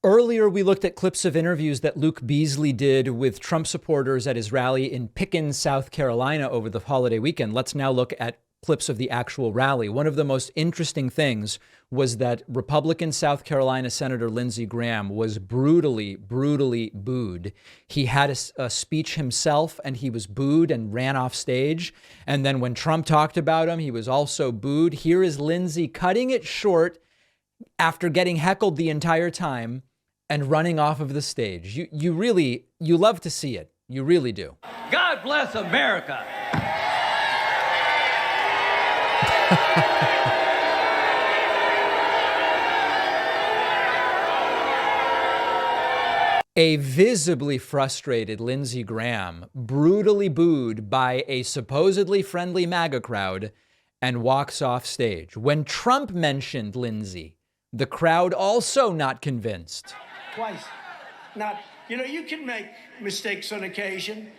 Earlier, we looked at clips of interviews that Luke Beasley did with Trump supporters at his rally in Pickens, South Carolina over the holiday weekend. Let's now look at clips of the actual rally. One of the most interesting things was that Republican South Carolina Senator Lindsey Graham was brutally booed. He had a speech himself and he was booed and ran off stage. And then when Trump talked about him, he was also booed. Here is Lindsey cutting it short after getting heckled the entire time and running off of the stage. You love to see it. You really do. God bless America. A visibly frustrated Lindsey Graham, brutally booed by a supposedly friendly MAGA crowd, and walks off stage. When Trump mentioned Lindsey, the crowd also not convinced. Twice. Not, you can make mistakes on occasion.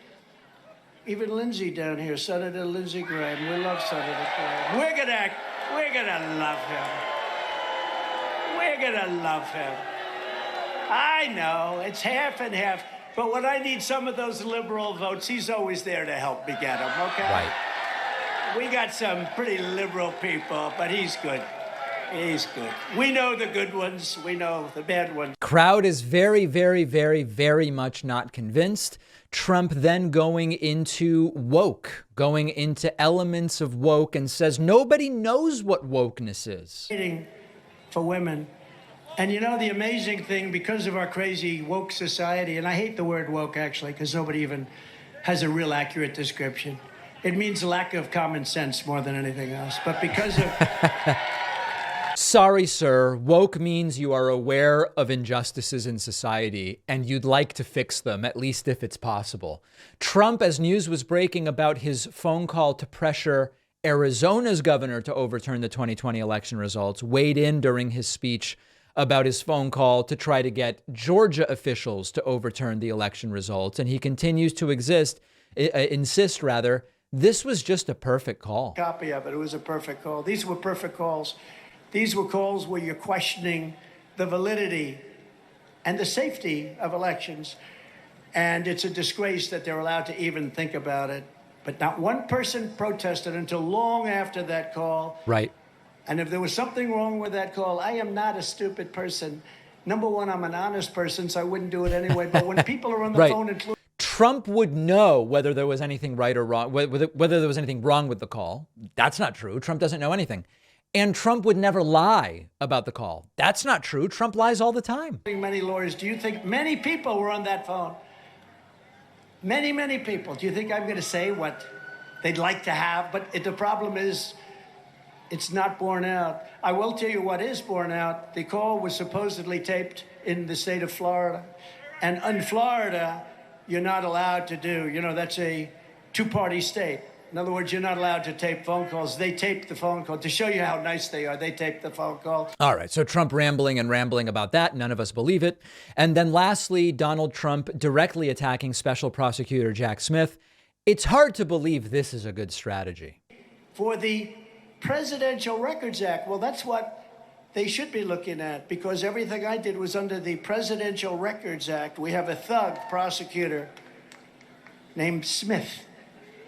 Even Lindsey down here, Senator Lindsey Graham, we love Senator Graham. We're gonna love him. We're gonna love him. I know, it's half and half, but when I need some of those liberal votes, he's always there to help me get them, okay? Right. We got some pretty liberal people, but he's good. He's good. We know the good ones. We know the bad ones. Crowd is very much not convinced. Trump then going into woke, going into elements of woke and says nobody knows what wokeness is. For women. And the amazing thing, because of our crazy woke society, and I hate the word woke actually, because nobody even has a real accurate description. It means lack of common sense more than anything else. But because of... Sorry, sir. Woke means you are aware of injustices in society and you'd like to fix them, at least if it's possible. Trump, as news was breaking about his phone call to pressure Arizona's governor to overturn the 2020 election results, weighed in during his speech about his phone call to try to get Georgia officials to overturn the election results. And he continues to insist, this was just a perfect call. Copy of it. It was a perfect call. These were perfect calls. These were calls where you're questioning the validity and the safety of elections. And it's a disgrace that they're allowed to even think about it. But not one person protested until long after that call. Right. And if there was something wrong with that call, I am not a stupid person. Number one, I'm an honest person, so I wouldn't do it anyway. But when people are on the phone and... Trump would know whether there was anything right or wrong, whether there was anything wrong with the call. That's not true. Trump doesn't know anything. And Trump would never lie about the call. That's not true. Trump lies all the time. Many lawyers, do you think many people were on that phone? Many people. Do you think I'm going to say what they'd like to have? But the problem is, it's not borne out. I will tell you what is borne out. The call was supposedly taped in the state of Florida. And in Florida, you're not allowed to do, that's a two-party state. In other words, you're not allowed to tape phone calls. They taped the phone call to show you how nice they are. They taped the phone call. All right. So Trump rambling about that. None of us believe it. And then lastly, Donald Trump directly attacking Special Prosecutor Jack Smith. It's hard to believe this is a good strategy. For the Presidential Records Act, well, that's what they should be looking at, because everything I did was under the Presidential Records Act. We have a thug prosecutor named Smith.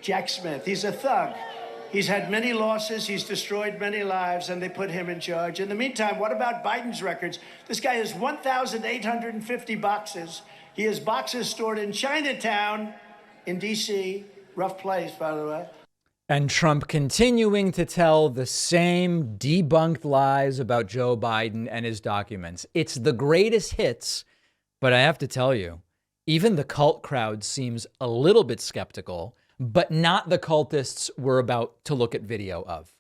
Jack Smith. He's a thug. He's had many losses. He's destroyed many lives, and they put him in charge. In the meantime, what about Biden's records? This guy has 1,850 boxes. He has boxes stored in Chinatown in D.C. Rough place, by the way. And Trump continuing to tell the same debunked lies about Joe Biden and his documents. It's the greatest hits, but I have to tell you, even the cult crowd seems a little bit skeptical, but not the cultists we're about to look at video of.